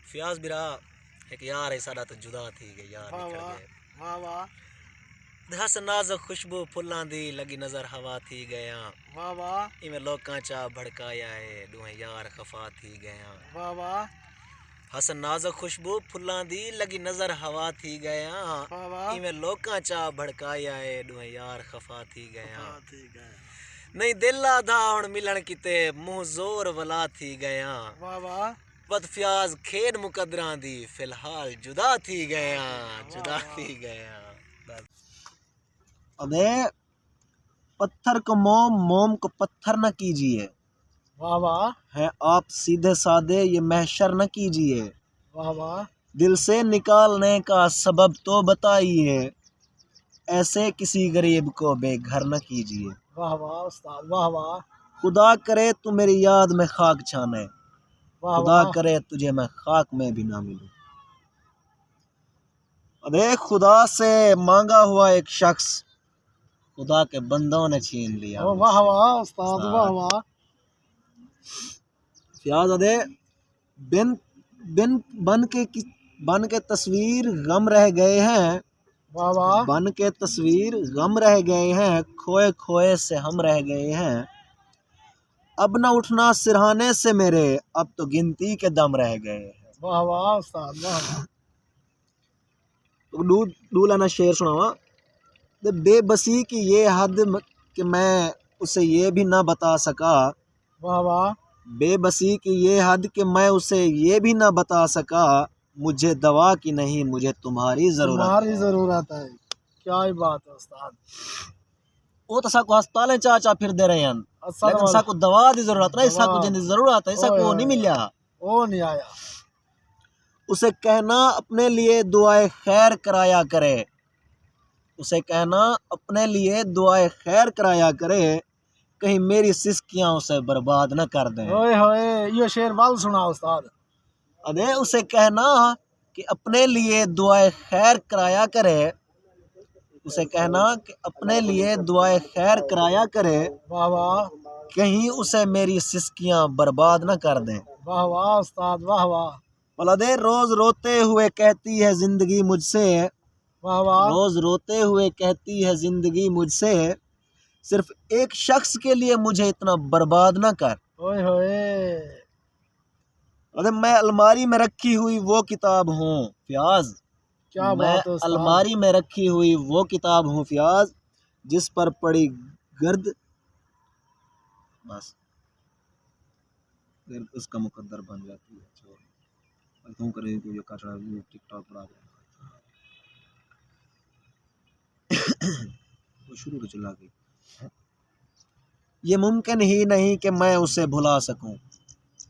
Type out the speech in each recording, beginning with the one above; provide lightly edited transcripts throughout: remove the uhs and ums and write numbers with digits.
فیاض برا ایک یار ہے ساڈا تو جدا تھی گئے یار واہ نکل واہ گئے واہ واہ دس نازک خوشبو پھلاں دی لگی نظر ہوا تھی گیا واہ واہ ایویں لوکاں چا بھڑکایا ہے دوہیں یار خفا تھی گیا واہ واہ حسن نازک خوشبو پھلاں دی لگی نظر ہوا تھی گیا واہ واہ ایویں لوکاں چا بھڑکایا ہے دوہیں یار خفا تھی گیا ٹھیک ہے نہیں دل آدھا ہن ملن کیتے منہ زور ولا تھی گیا واہ واہ بد فیاض کھیڈ مقدراں دی فی الحال جدا تھی گیا جدا تھی گیا ابے پتھر کو موم موم کو پتھر نہ کیجیے واہ واہ ہے آپ سیدھے سادے یہ محشر نہ کیجیے واہ واہ دل سے نکالنے کا سبب تو بتائیے ایسے کسی غریب کو بے گھر نہ کیجیے واہ واہ استاد واہ واہ خدا کرے تو میری یاد میں خاک چھانے واہ خدا واہ کرے تجھے میں خاک میں بھی نہ ملوں ابے خدا سے مانگا ہوا ایک شخص خدا کے بندوں نے چھین لیا مجھ واہ سے۔ واہ استاد واہ واہ فیاض ادے بن بن بن کے تصویر غم رہ گئے ہیں واہ واہ بن کے تصویر غم رہ گئے ہیں کھوئے کھوئے سے ہم رہ گئے ہیں اب نہ اٹھنا سرہانے سے میرے اب تو گنتی کے دم رہ گئے ہیں واہ واہ استاد واہ واہ ڈولا نہ شعر سناوا بے بسی کی یہ حد کہ میں اسے یہ بھی نہ بتا سکا واہ واہ بے بسی کی یہ حد کہ میں اسے یہ بھی نہ بتا سکا مجھے دوا کی نہیں مجھے تمہاری ضرورت تمہاری ہے ضرورت ہے کیا ہی بات ہے استاد وہ تو ساکو ہسپتالیں چا پھر دے رہے ہیں لیکن ساکو دوا دی ضرورت نہیں ساکو جن دی ضرورت ہے ساکو وہ نہیں ملیا وہ نہیں آیا اسے کہنا اپنے لیے دعائے خیر کرایا کرے اسے کہنا اپنے لیے دعائے خیر کرایا کرے کہیں میری سسکیاں اسے برباد نہ کر دیں ہوئے ہوئے یہ شعر وال سنا استاد ابے اسے کہنا کہ اپنے لیے دعائے خیر کرایا کرے اسے کہنا کہ اپنے لیے دعائے خیر کرایا کرے واہ واہ کہیں اسے میری سسکیاں برباد نہ کر دیں واہ واہ استاد واہ واہ ولادے روز روتے ہوئے کہتی ہے زندگی مجھ سے واہ واہ روز روتے ہوئے کہتی ہے زندگی مجھ سے صرف ایک شخص کے لیے مجھے اتنا برباد نہ کر ہوئے ہوئے ارے میں الماری میں رکھی ہوئی وہ کتاب ہوں فیاض کیا میں بات ہے استاد الماری میں رکھی ہوئی وہ کتاب ہوں فیاض جس پر پڑی گرد بس پھر اس کا مقدر بن جاتی ہے کیوں کرے تو یہ کچرا ٹک ٹاک پڑا دیا وہ شروع تو چلا گئی یہ ممکن ہی نہیں کہ میں اسے بھلا سکوں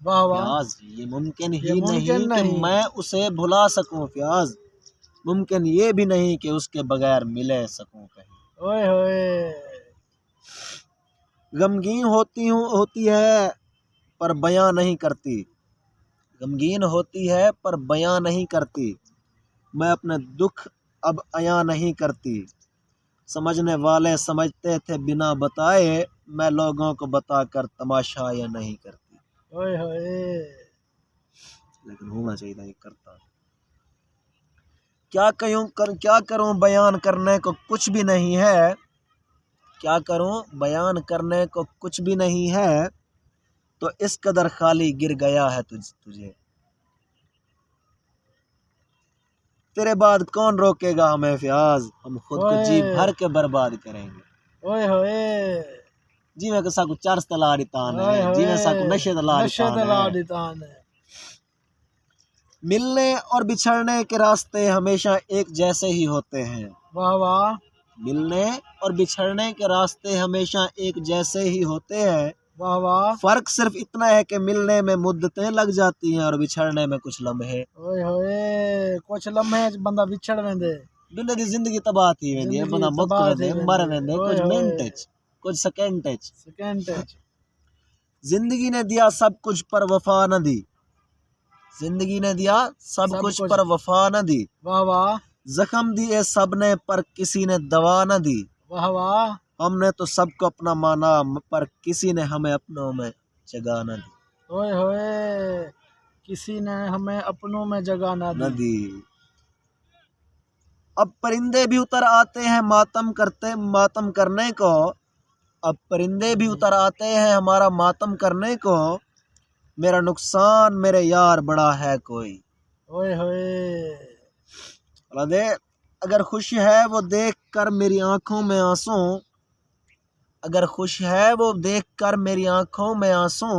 واہ واہ فیاض یہ ممکن ہی ممکن نہیں کہ نہیں۔ میں اسے بھلا سکوں فیاض ممکن یہ بھی نہیں کہ اس کے بغیر ملے سکوں کہیں ہوئے ہوئے غمگین ہوتی ہے پر بیاں نہیں کرتی غمگین ہوتی ہے پر بیاں نہیں کرتی میں اپنے دکھ اب عیاں نہیں کرتی سمجھنے والے سمجھتے تھے بنا بتائے میں لوگوں کو بتا کر تماشا یا نہیں کرتی ہوئے ہوئے لیکن ہونا چاہیے تھا یہ کرتا کیا کروں بیان کرنے کو کچھ بھی نہیں ہے کیا کروں بیان کرنے کو کچھ بھی نہیں ہے تو اس قدر خالی گر گیا ہے تجھے تیرے بعد کون روکے گا ہمیں فیاض ہم خود کو جی بھر کے برباد کریں گے ہوئے ہوئے جی میں کسا کو چرس تلا دیتان ہے جی میں سا کو نشے تلا دیتان ہے ملنے اور بچھڑنے کے راستے ہمیشہ ایک جیسے ہی ہوتے ہیں واہ واہ ملنے اور بچھڑنے کے راستے ہمیشہ ایک جیسے ہی ہوتے ہیں واہ واہ فرق صرف اتنا ہے کہ ملنے میں مدتیں لگ جاتی ہیں اور بچھڑنے میں کچھ لمحے ہوئے ہوئے کچھ لمحے بندہ بچھڑ ویندے بندے دی زندگی تباہ تھی ویندی ہے بندہ مک ویندے مر ویندے کچھ منٹ کچھ سیکنڈ زندگی نے دیا سب کچھ پر وفا نہ دی زندگی نے دیا سب کچھ پر وفا نہ دی واہ واہ زخم دیے سب نے پر کسی نے دوا نہ دی واہ واہ ہم نے تو سب کو اپنا مانا پر کسی نے ہمیں اپنوں میں جگہ نہ دی ہوئے ہوئے किसी ने हमें अपनों में जगह ना दी। नदी। अब परिंदे भी उतर आते हैं मातम करने को। अब परिंदे भी उतर आते हैं हमारा मातम करने को। मेरा नुकसान मेरे यार बड़ा है कोई। ओए होए। अल्लाह दे, अगर खुश है वो देख कर मेरी आंखों में आंसू, अगर खुश है वो देख कर मेरी आंखों में आंसू,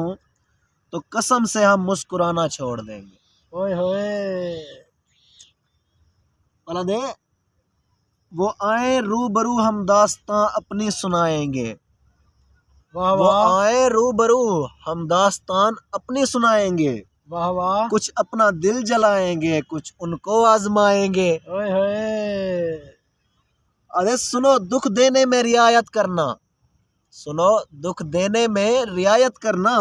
तो कसम से हम मुस्कुराना छोड़ देंगे। ओए होए। अल्लाह दे, वो आए रूबरू हम दास्तां अपनी सुनाएंगे। वाह वो वाह। आए रूबरू हम दास्तान अपनी सुनाएंगे। वाह वाह। कुछ अपना दिल जलाएंगे, कुछ उनको आजमाएंगे। ओए होए। अरे सुनो दुख देने में रियायत करना, सुनो दुख देने में रियायत करना,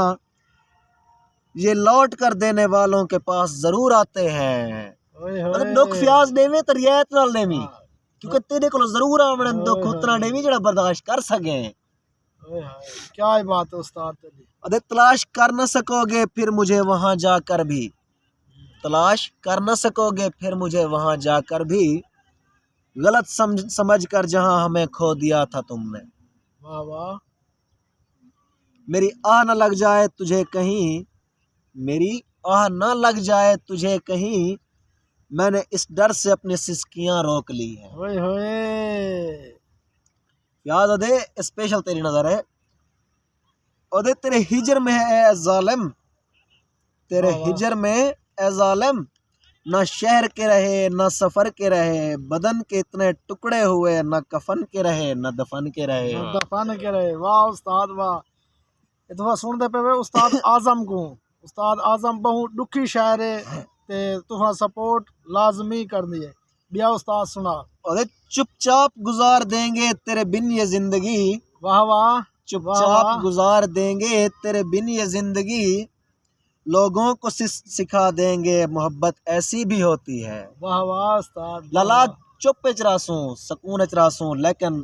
ये लौट कर देने वालों के पास जरूर आते हैं। ओए मतलब होए। दुख फ्याज देवे तो रियायत नाल देवी, हाँ। क्योंकि तेरे को जरूर आवण दुख ओए उतना होए। देवी जड़ा बर्दाश्त कर सके। ओए होए। क्या ही बात है उस्ताद तेरी। अरे तलाश कर न सकोगे फिर मुझे वहां जाकर भी, तलाश कर न सकोगे फिर मुझे वहां जाकर भी, गलत समझ कर जहां हमें खो दिया था तुमने। वाह वाह। मेरी आह न लग जाए तुझे कहीं, मेरी आह न लग जाए तुझे कहीं, मैंने इस डर से अपनी सिसकियां रोक ली है। ओए होए। याद अदे स्पेशल तेरी नजर है। अदे तेरे हिजर में है ए जालिम, तेरे वाह वाह। हिजर में ए जालिम, न शहर के रहे न सफर के रहे, बदन के इतने टुकड़े हुए न कफन के रहे न दफन के रहे। दफन के रहे। वाह उस्ताद वाह। इतना सुनते पे उस्ताद आजम को, उस्ताद आजम बहुत दुखी शायर है ते तुफा सपोर्ट लाजमी कर दिए। बिया उस्ताद सुना। अरे चुपचाप गुजार देंगे तेरे बिन ये जिंदगी, वाह वाह। चुपचाप गुजार देंगे तेरे बिन ये जिंदगी, लोगों को सिखा देंगे मोहब्बत ऐसी भी होती है। वाह वाह उस्ताद। लला चुप चरासू सकून चरासू, लेकिन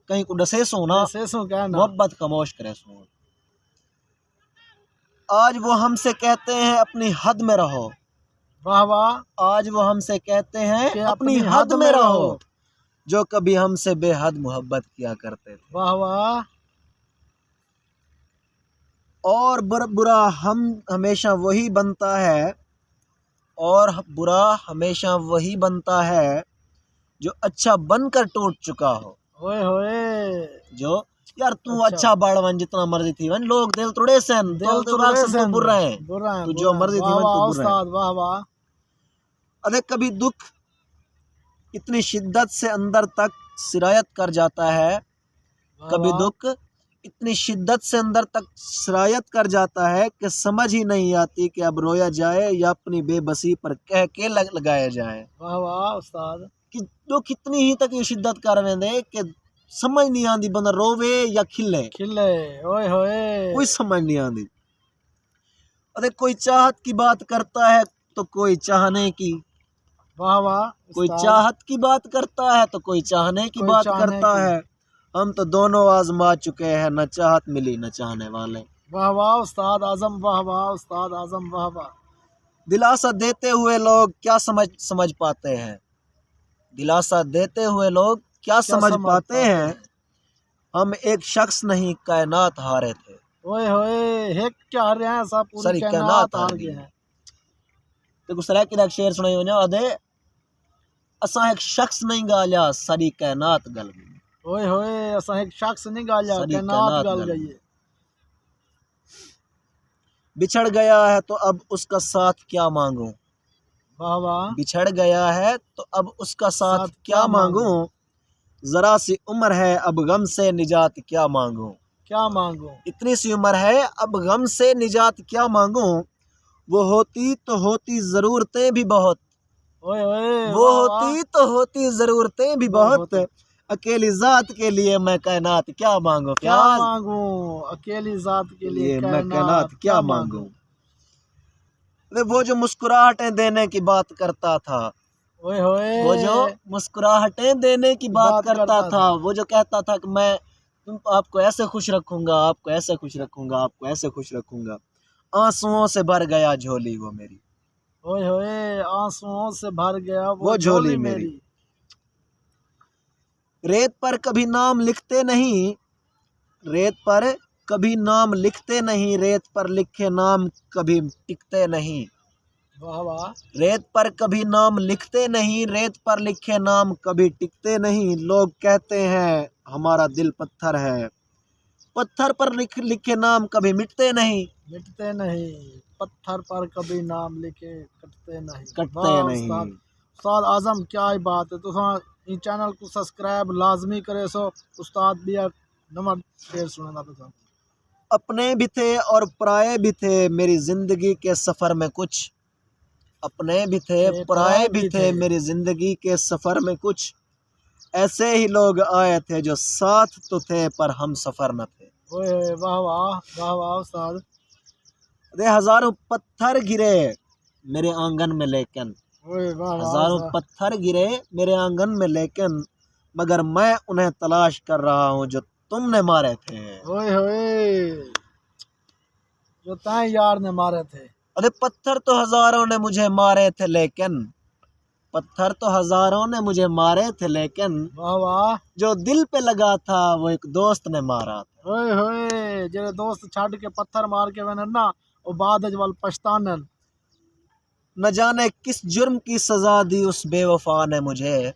कहीं को डसे सो ना, सेसों क्या ना। मोहब्बत खामोश करे सो। आज वो हमसे कहते हैं अपनी हद में रहो, वाह वाह। आज वो हमसे कहते हैं कि अपनी हद में रहो, जो कभी हमसे बेहद मोहब्बत किया करते थे। वाह वाह। और बुरा हम हमेशा वही बनता है, और बुरा हमेशा वही बनता है जो अच्छा बनकर टूट चुका हो। ओए होए। जो यार तू अच्छा बाड़वन जितना मर्जी थी वन, लोग दिल तोड़े सन, दिल तो तोड़ा सन, तू बुरा है, बुरा है, तू जो मर्जी थी वन तू बुरा है। उस्ताद वाह वाह। अरे कभी दुख इतनी शिद्दत से अंदर तक सिरायत कर जाता है, कभी दुख इतनी शिद्दत से अंदर तक सिरायत कर जाता है कि समझ ही नहीं आती कि अब रोया जाए या अपनी बेबसी पर कह के लगाया जाए। वाह वाह उस्ताद। कि दुख इतनी ही तक ये शिद्दत कर वेंदे कि समझ नहीं आती बंदा रोवे या खिले, खिले। ओए होए। कोई समझ नहीं आती। अरे कोई चाहत की बात करता है तो कोई चाहने की, वाह वाह। कोई चाहत की बात करता है तो कोई चाहने की बात करता है। हम तो दोनों आजमा चुके हैं, न चाहत मिली न चाहने वाले। वाह वाह उस्ताद आजम। वाह वाह उस्ताद आजम। वाह वाह। दिलासा देते हुए लोग क्या समझ पाते हैं, दिलासा देते हुए लोग क्या समझ पाते हैं, हम एक शख्स नहीं कायनात हारे थे। ओए होए। हेक क्या हार रहे हैं सब, पूरी कायनात हार गए हैं। तो गुस्सा की शेर सुनाई हो ना, अदे असा एक शख्स नहीं गालिया सारी कायनात गल गई। ओए होए। असा एक शख्स नहीं गालिया, कायनात गल गई है। बिछड़ गया है तो अब उसका साथ क्या मांगूं, वाह वाह। बिछड़ गया है तो अब उसका साथ क्या मांगूं, जरा सी उम्र है अब गम से निजात क्या मांगूं, क्या मांगूं, इतनी सी उम्र है अब गम से निजात क्या मांगूं, वो होती तो होती ज़रूरतें भी बहुत, ओए ओए। वो होती तो होती ज़रूरतें भी बहुत, अकेली ज़ात के लिए मैं कायनात क्या मांगूं, क्या मांगूं, अकेली ज़ात के लिए मैं कायनात क्या मांगूं। वो जो मुस्कुराहटें देने की बात करता था, ओए होए। वो जो मुस्कुराहटें देने की बात करता था, वो जो कहता था कि मैं आपको ऐसे खुश रखूंगा, आपको ऐसे खुश रखूंगा, आपको ऐसे खुश रखूंगा, आंसुओं से भर गया झोली वो मेरी। ओए होए आंसुओं से भर गया वो झोली मेरी। रेत पर कभी नाम लिखते नहीं, रेत पर कभी नाम लिखते नहीं, रेत पर लिखे नाम कभी टिकते नहीं। वाह वाह। रेत पर कभी नाम लिखते नहीं, रेत पर लिखे नाम कभी टिकते नहीं। लोग कहते हैं हमारा दिल पत्थर है, पत्थर पर लिखे नाम कभी मिटते नहीं। मिटते नहीं, पत्थर पर कभी नाम लिखे कटते नहीं। कटते वाह नहीं। उस्ताद, उस्ताद आजम क्या ही बात है। तुसां ई चैनल को सब्सक्राइब लाजमी करे सो। उस्ताद भी नंबर शेर सुनना तुसां। अपने भी थे और पराए भी थे मेरी जिंदगी के सफर में कुछ, अपने भी थे पराए भी थे मेरी जिंदगी के सफर में कुछ। ऐसे ही लोग आए थे जो साथ तो थे पर हम सफर न थे। ओए वाह वाह वाह वाह उस्ताद। अरे हजारों पत्थर गिरे मेरे आंगन में लेकिन, ओए वाह वाह हजारों उस्ताद। पत्थर गिरे मेरे आंगन में लेकिन, मगर मैं उन्हें तलाश कर रहा हूँ जो तुमने मारे थे। ओए होए जो ताए यार ने मारे थे। अरे पत्थर तो हजारों ने मुझे मारे थे लेकिन, पत्थर तो हजारों ने मुझे मारे थे लेकिन, वाह वाह। जो दिल पे लगा था वो एक दोस्त ने मारा था। ओए होए जेरे दोस्त छड़ के पत्थर मार के वने ना ओ बाद च वल पछतानन। न जाने किस जुर्म की सजा दी उस बेवफा ने मुझे,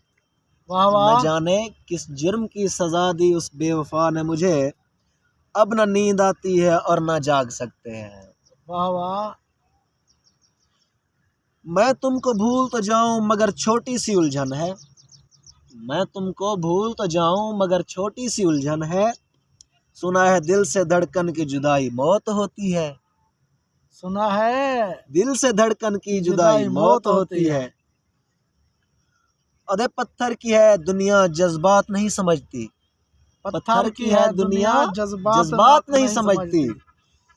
वाह न वाह। जाने किस जुर्म की सजा दी उस बेवफा ने मुझे। अब न नींद आती है और न जाग सकते हैं। वाह वाह। मैं तुमको भूल तो जाऊं मगर छोटी सी उलझन है, मैं तुमको भूल तो जाऊं मगर छोटी सी उलझन है। सुना है दिल से धड़कन की जुदाई मौत होती है, सुना है दिल से धड़कन की जुदाई मौत होती है। अरे पत्थर की है दुनिया जज्बात नहीं समझती, पत्थर की है दुनिया जज्बात नहीं समझती।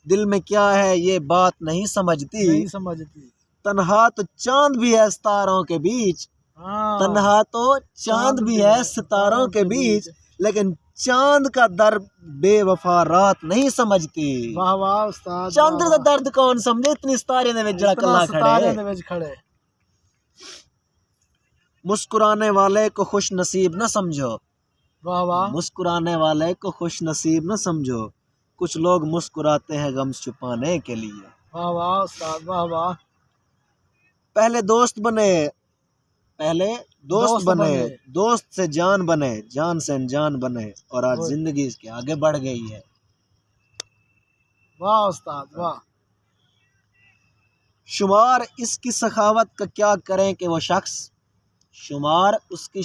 दिल में क्या है ये बात नहीं समझती, नहीं समझती। तन्हा तो चांद भी है सितारों के बीच, हाँ तन्हा तो चांद भी है सितारों के बीच, लेकिन चांद का दर्द बेवफा रात नहीं समझती। वाह वाह उस्ताद। चंद्र का दर्द कौन समझे, इतनी सितारे ने जड़ा कल्ला खड़े। खड़े। मुस्कुराने वाले को खुश नसीब न समझो, वाह वाह। मुस्कुराने वाले को खुश नसीब न समझो। कुछ लोग मुस्कुराते हैं गम छुपाने के लिए। वाह वाह उस्ताद वाह वाह। पहले दोस्त बने, पहले दोस्त बने, दोस्त से जान बने, जान से अनजान बने, और आज जिंदगी इसके आगे बढ़ गई है। वाह उस्ताद वाह। शुमार इसकी सखावत का क्या करें कि वो शख्स, शुमार उसकी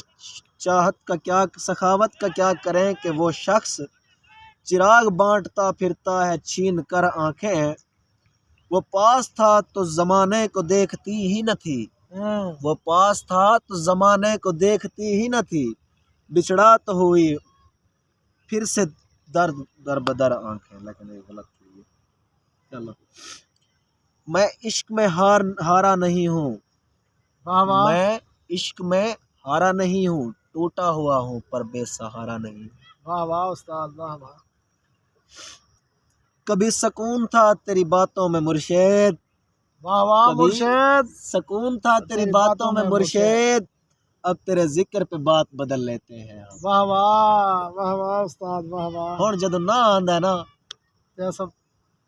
चाहत का क्या, सखावत का क्या करें कि वो शख्स, चिराग बांटता फिरता है छीन कर आंखें। वो पास था तो जमाने को देखती ही न थी, वो पास था तो जमाने को देखती ही न थी। बिछड़ा तो हुई फिर से दर्द दर बदर आंखें। लेकिन ये गलत हुई है। चलो, मैं इश्क में हारा नहीं हूँ, वाह वाह। मैं इश्क में हारा नहीं हूँ, टूटा हुआ हूँ पर बेसहारा नहीं। वाह वाह उस्ताद वाह वाह। कभी सुकून था तेरी बातों में मुर्शिद, वाह वाह कभी मुर्शिद। सुकून था तेरी बातों में मुर्शिद, अब तेरे जिक्र पे बात बदल लेते हैं हम। वाह वाह वाह वाह उस्ताद वाह वाह। हुण जदों ना आंदा ना ते सब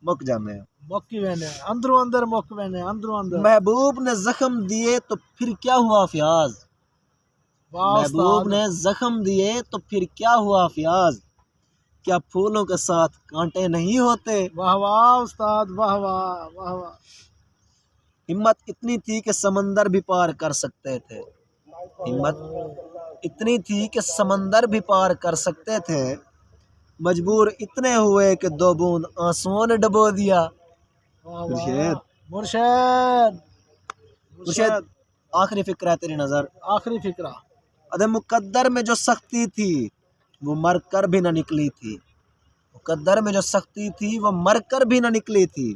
मुक जाने हैं। मुक्की वेने अंदरों अंदर मुक वेने अंदरों अंदर। महबूब ने जख्म दिए तो फिर क्या हुआ फयाज, महबूब ने जख्म दिए तो फिर क्या हुआ फयाज, क्या फूलों के साथ कांटे नहीं होते। वाह वाह उस्ताद वाह वाह वाह वाह। हिम्मत इतनी थी कि समंदर भी पार कर सकते थे, हिम्मत इतनी थी कि समंदर भी पार कर सकते थे। मजबूर इतने हुए कि दो बूंद आंसुओं ने डुबो दिया। मुर्शिद मुर्शिद मुर्शिद आखिरी फिक्र है तेरी नजर, आखिरी फिक्रा। अरे मुकद्दर में जो सख्ती थी वो मर कर भी न निकली थी, मुकद्दर में जो सख्ती थी वो मर कर भी न निकली थी।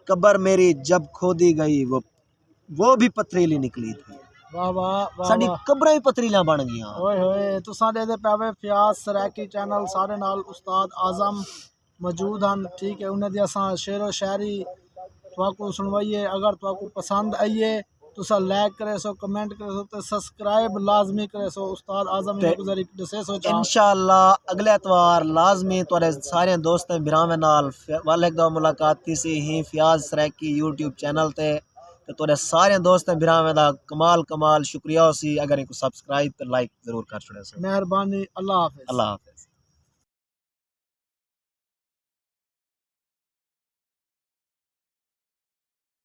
कब्र मेरी जब खोदी गई वो भी पथरीली निकली थी। वाह वाह साडी वाह। कब्रां भी पथरीलियां बन गईयां। ओए होए तुसां दे पावे फयाज सराकी चैनल सारे नाल उस्ताद आजम मौजूद हैं। ठीक है, उन्हें दी असां शेरो शायरी तुआको सुनवाइए। अगर तुआको पसंद आइए तुसा लाइक करे सो, कमेंट करे सो, तो सब्सक्राइब लाजमी करे सो। उस्ताद आजम ने गुजारी दसे सो चाह इंशाअल्लाह अगले एतवार लाजमी तुहाडे सारे दोस्तें बिरावें नाल वालेकुम मुलाकाती सी ही फयाज सरैकी यूट्यूब चैनल ते तुहाडे सारे दोस्तें बिरावें दा कमाल शुक्रिया होसी अगर इनको सब्सक्राइब ते लाइक जरूर कर छोड़े सो। मेहरबानी। अल्लाह हाफिज। अल्लाह हाफिज।